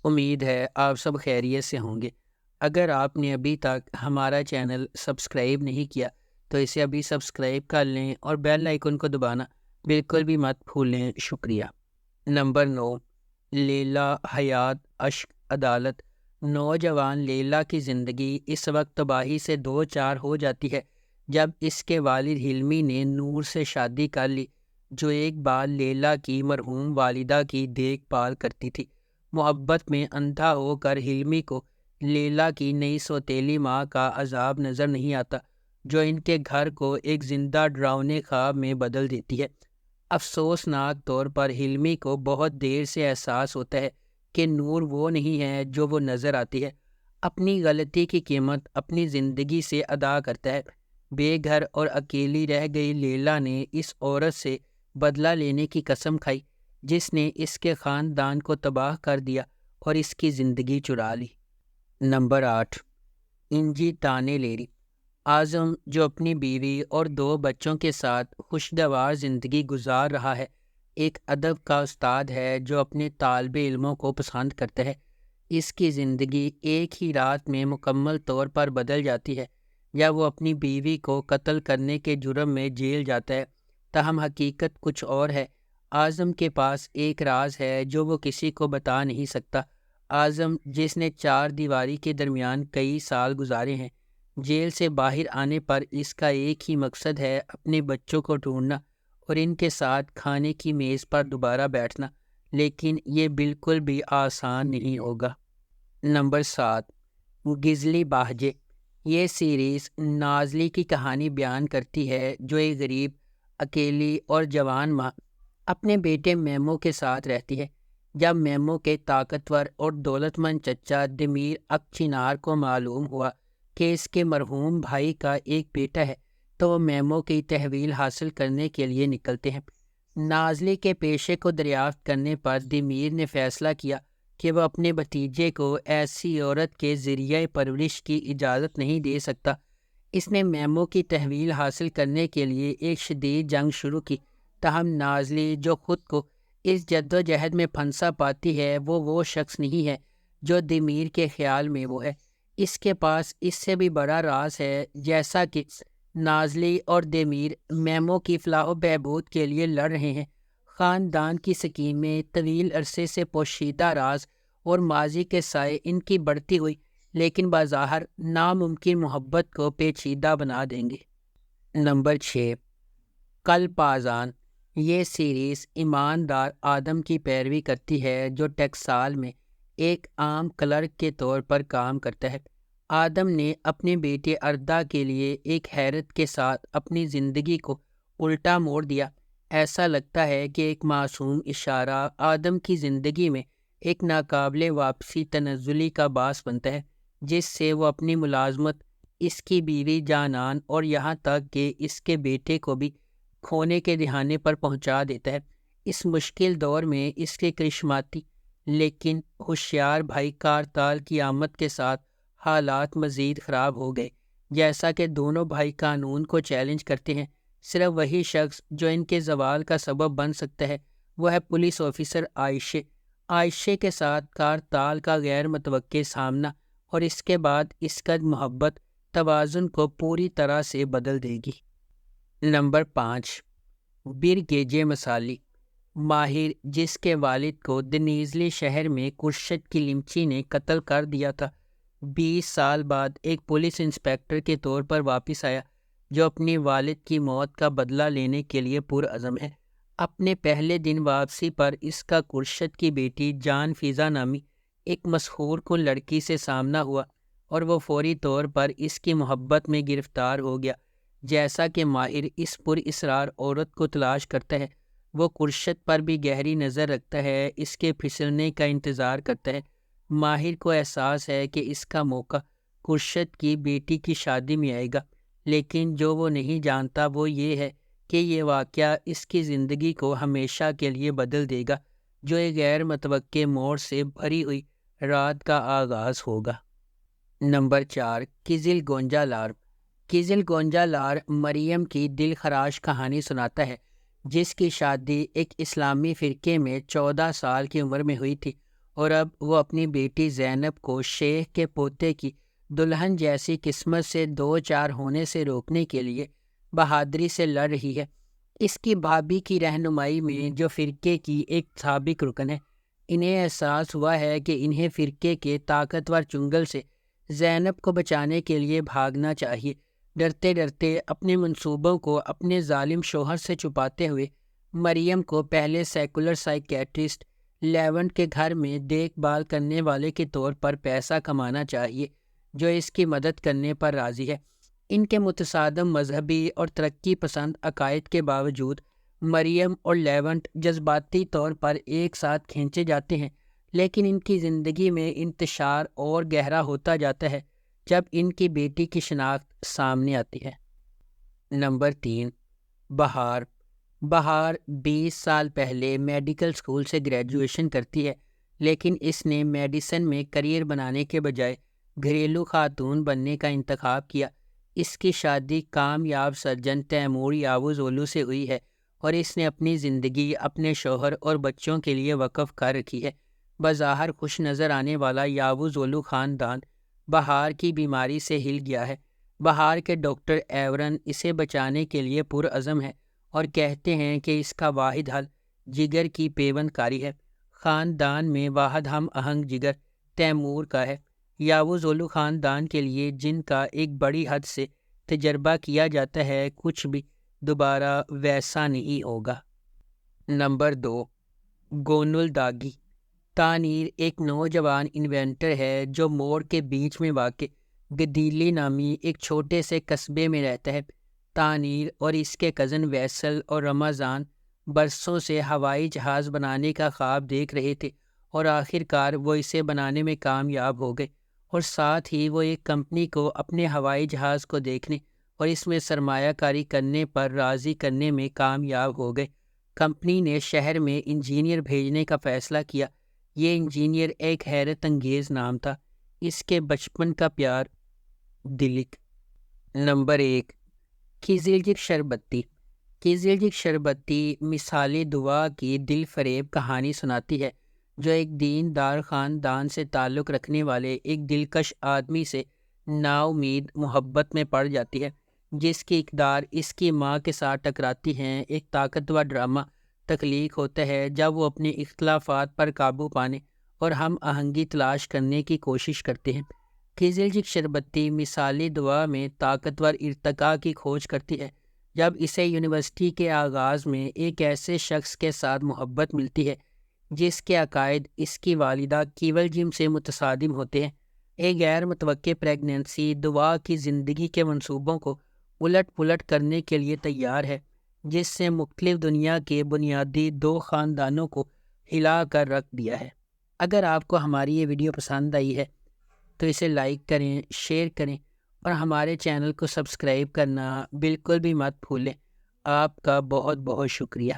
امید ہے آپ سب خیریت سے ہوں گے۔ اگر آپ نے ابھی تک ہمارا چینل سبسکرائب نہیں کیا تو اسے ابھی سبسکرائب کر لیں اور بیل آئیکن کو دبانا بالکل بھی مت بھولیں۔ شکریہ۔ نمبر 9، لیلا حیات اشک عدالت۔ نوجوان لیلا کی زندگی اس وقت تباہی سے دو چار ہو جاتی ہے جب اس کے والد حلمی نے نور سے شادی کر لی، جو ایک بار لیلا کی مرحوم والدہ کی دیکھ بھال کرتی تھی۔ محبت میں اندھا ہو کر حلمی کو لیلا کی نئی سوتیلی ماں کا عذاب نظر نہیں آتا، جو ان کے گھر کو ایک زندہ ڈراؤنے خواب میں بدل دیتی ہے۔ افسوسناک طور پر حلمی کو بہت دیر سے احساس ہوتا ہے کہ نور وہ نہیں ہے جو وہ نظر آتی ہے۔ اپنی غلطی کی قیمت اپنی زندگی سے ادا کرتا ہے۔ بے گھر اور اکیلی رہ گئی لیلا نے اس عورت سے بدلہ لینے کی قسم کھائی جس نے اس کے خاندان کو تباہ کر دیا اور اس کی زندگی چرا لی۔ نمبر 8، انجی تانے لیری۔ اعظم، جو اپنی بیوی اور 2 بچوں کے ساتھ خوشگوار زندگی گزار رہا ہے، ایک ادب کا استاد ہے جو اپنے طالب علموں کو پسند کرتا ہے۔ اس کی زندگی ایک ہی رات میں مکمل طور پر بدل جاتی ہے یا وہ اپنی بیوی کو قتل کرنے کے جرم میں جیل جاتا ہے۔ تاہم حقیقت کچھ اور ہے۔ اعظم کے پاس ایک راز ہے جو وہ کسی کو بتا نہیں سکتا۔ اعظم، جس نے 4 دیواری کے درمیان کئی سال گزارے ہیں، جیل سے باہر آنے پر اس کا ایک ہی مقصد ہے اپنے بچوں کو ڈھونڈنا اور ان کے ساتھ کھانے کی میز پر دوبارہ بیٹھنا، لیکن یہ بالکل بھی آسان نہیں ہوگا۔ نمبر 7، گزلی باہجے۔ یہ سیریز نازلی کی کہانی بیان کرتی ہے، جو ایک غریب، اکیلی اور جوان ماں اپنے بیٹے میمو کے ساتھ رہتی ہے۔ جب میمو کے طاقتور اور دولت مند چچا دمیر اکچینار کو معلوم ہوا کہ اس کے مرحوم بھائی کا ایک بیٹا ہے تو وہ میمو کی تحویل حاصل کرنے کے لیے نکلتے ہیں۔ نازلی کے پیشے کو دریافت کرنے پر دمیر نے فیصلہ کیا کہ وہ اپنے بھتیجے کو ایسی عورت کے ذریعہ پرورش کی اجازت نہیں دے سکتا۔ اس نے میمو کی تحویل حاصل کرنے کے لیے ایک شدید جنگ شروع کی، تاہم نازلی، جو خود کو اس جدوجہد میں پھنسا پاتی ہے، وہ شخص نہیں ہے جو دمیر کے خیال میں وہ ہے۔ اس کے پاس اس سے بھی بڑا راز ہے۔ جیسا کہ نازلی اور دمیر میمو کی فلاح و بہبود کے لیے لڑ رہے ہیں، خاندان کی سکیمیں، طویل عرصے سے پوشیدہ راز اور ماضی کے سائے ان کی بڑھتی ہوئی لیکن بظاہر ناممکن محبت کو پیچیدہ بنا دیں گے۔ نمبر 6، کلپازان۔ یہ سیریز ایماندار آدم کی پیروی کرتی ہے جو ٹیکسال میں ایک عام کلرک کے طور پر کام کرتا ہے۔ آدم نے اپنے بیٹے اردا کے لیے ایک حیرت کے ساتھ اپنی زندگی کو الٹا موڑ دیا۔ ایسا لگتا ہے کہ ایک معصوم اشارہ آدم کی زندگی میں ایک ناقابل واپسی تنزلی کا باعث بنتا ہے، جس سے وہ اپنی ملازمت، اس کی بیوی جانان اور یہاں تک کہ اس کے بیٹے کو بھی کھونے کے دہانے پر پہنچا دیتا ہے۔ اس مشکل دور میں اس کے کرشماتی لیکن ہوشیار بھائی کارتال کی آمد کے ساتھ حالات مزید خراب ہو گئے۔ جیسا کہ دونوں بھائی قانون کو چیلنج کرتے ہیں، صرف وہی شخص جو ان کے زوال کا سبب بن سکتا ہے وہ ہے پولیس آفیسر عائشہ۔ عائشہ کے ساتھ کارتال کا غیر متوقع سامنا اور اس کے بعد اس کا محبت توازن کو پوری طرح سے بدل دے گی۔ نمبر 5، برگیجے مسالی۔ ماہر، جس کے والد کو دنیزلی شہر میں کرشت کی لمچی نے قتل کر دیا تھا، 20 سال بعد ایک پولیس انسپکٹر کے طور پر واپس آیا جو اپنی والد کی موت کا بدلہ لینے کے لیے پرعزم ہے۔ اپنے پہلے دن واپسی پر اس کا کرشت کی بیٹی جان فضا نامی ایک مسحور کن لڑکی سے سامنا ہوا اور وہ فوری طور پر اس کی محبت میں گرفتار ہو گیا۔ جیسا کہ ماہر اس پر اصرار عورت کو تلاش کرتا ہے، وہ کرشت پر بھی گہری نظر رکھتا ہے، اس کے پھسلنے کا انتظار کرتا ہے۔ ماہر کو احساس ہے کہ اس کا موقع کرشت کی بیٹی کی شادی میں آئے گا، لیکن جو وہ نہیں جانتا وہ یہ ہے کہ یہ واقعہ اس کی زندگی کو ہمیشہ کے لیے بدل دے گا، جو ایک غیر متوقع موڑ سے بھری ہوئی رات کا آغاز ہوگا۔ نمبر 4، کزل گونجا لار۔ کزل گونجا لار مریم کی دل خراش کہانی سناتا ہے، جس کی شادی ایک اسلامی فرقے میں 14 سال کی عمر میں ہوئی تھی اور اب وہ اپنی بیٹی زینب کو شیخ کے پوتے کی دلہن جیسی قسمت سے دو چار ہونے سے روکنے کے لیے بہادری سے لڑ رہی ہے۔ اس کی بھابھی کی رہنمائی میں جو فرقے کی ایک سابق رکن ہے، انہیں احساس ہوا ہے کہ انہیں فرقے کے طاقتور چنگل سے زینب کو بچانے کے لیے بھاگنا چاہیے۔ ڈرتے ڈرتے اپنے منصوبوں کو اپنے ظالم شوہر سے چھپاتے ہوئے مریم کو پہلے سیکولر سائیکیٹرسٹ لیونٹ کے گھر میں دیکھ بھال کرنے والے کے طور پر پیسہ کمانا چاہیے، جو اس کی مدد کرنے پر راضی ہے۔ ان کے متصادم مذہبی اور ترقی پسند عقائد کے باوجود مریم اور لیونٹ جذباتی طور پر ایک ساتھ کھینچے جاتے ہیں، لیکن ان کی زندگی میں انتشار اور گہرا ہوتا جاتا ہے جب ان کی بیٹی کی شناخت سامنے آتی ہے۔ نمبر 3، بہار۔ بہار 20 سال پہلے میڈیکل اسکول سے گریجویشن کرتی ہے، لیکن اس نے میڈیسن میں کریئر بنانے کے بجائے گھریلو خاتون بننے کا انتخاب کیا۔ اس کی شادی کامیاب سرجن تیمور یاوز اولو سے ہوئی ہے اور اس نے اپنی زندگی اپنے شوہر اور بچوں کے لیے وقف کر رکھی ہے۔ بظاہر خوش نظر آنے والا یاوز اولو خاندان بہار کی بیماری سے ہل گیا ہے۔ بہار کے ڈاکٹر ایورن اسے بچانے کے لیے پرعزم ہے اور کہتے ہیں کہ اس کا واحد حل جگر کی پیوند کاری ہے۔ خاندان میں واحد ہم آہنگ جگر تیمور کا ہے۔ یاوز اولو خاندان کے لیے جن کا ایک بڑی حد سے تجربہ کیا جاتا ہے، کچھ بھی دوبارہ ویسا نہیں ہوگا۔ نمبر 2، گونل داگی۔ تانیر ایک نوجوان انوینٹر ہے جو موڑ کے بیچ میں واقع گدیلی نامی ایک چھوٹے سے قصبے میں رہتا ہے۔ تانیر اور اس کے کزن ویسل اور رمضان برسوں سے ہوائی جہاز بنانے کا خواب دیکھ رہے تھے اور آخر کار وہ اسے بنانے میں کامیاب ہو گئے، اور ساتھ ہی وہ ایک کمپنی کو اپنے ہوائی جہاز کو دیکھنے اور اس میں سرمایہ کاری کرنے پر راضی کرنے میں کامیاب ہو گئے۔ کمپنی نے شہر میں انجینئر بھیجنے کا فیصلہ کیا۔ یہ انجینئر ایک حیرت انگیز نام تھا، اس کے بچپن کا پیار دلک۔ نمبر 1، کھزلجک شربتی۔ کھزلجک شربتی مثالی دعا کی دل فریب کہانی سناتی ہے جو ایک دیندار خاندان سے تعلق رکھنے والے ایک دلکش آدمی سے نا امید محبت میں پڑ جاتی ہے، جس کی اقدار اس کی ماں کے ساتھ ٹکراتی ہیں۔ ایک طاقتور ڈرامہ تخلیق ہوتا ہے جب وہ اپنے اختلافات پر قابو پانے اور ہم آہنگی تلاش کرنے کی کوشش کرتے ہیں۔ کھزلجک شربتی مثالی دعا میں طاقتور ارتقاء کی کھوج کرتی ہے جب اسے یونیورسٹی کے آغاز میں ایک ایسے شخص کے ساتھ محبت ملتی ہے جس کے عقائد اس کی والدہ کیول جم سے متصادم ہوتے ہیں۔ ایک غیر متوقع پریگنینسی دعا کی زندگی کے منصوبوں کو الٹ پلٹ کرنے کے لیے تیار ہے، جس سے مختلف دنیا کے بنیادی 2 خاندانوں کو ہلا کر رکھ دیا ہے۔ اگر آپ کو ہماری یہ ویڈیو پسند آئی ہے تو اسے لائک کریں، شیئر کریں اور ہمارے چینل کو سبسکرائب کرنا بالکل بھی مت بھولیں۔ آپ کا بہت بہت شکریہ۔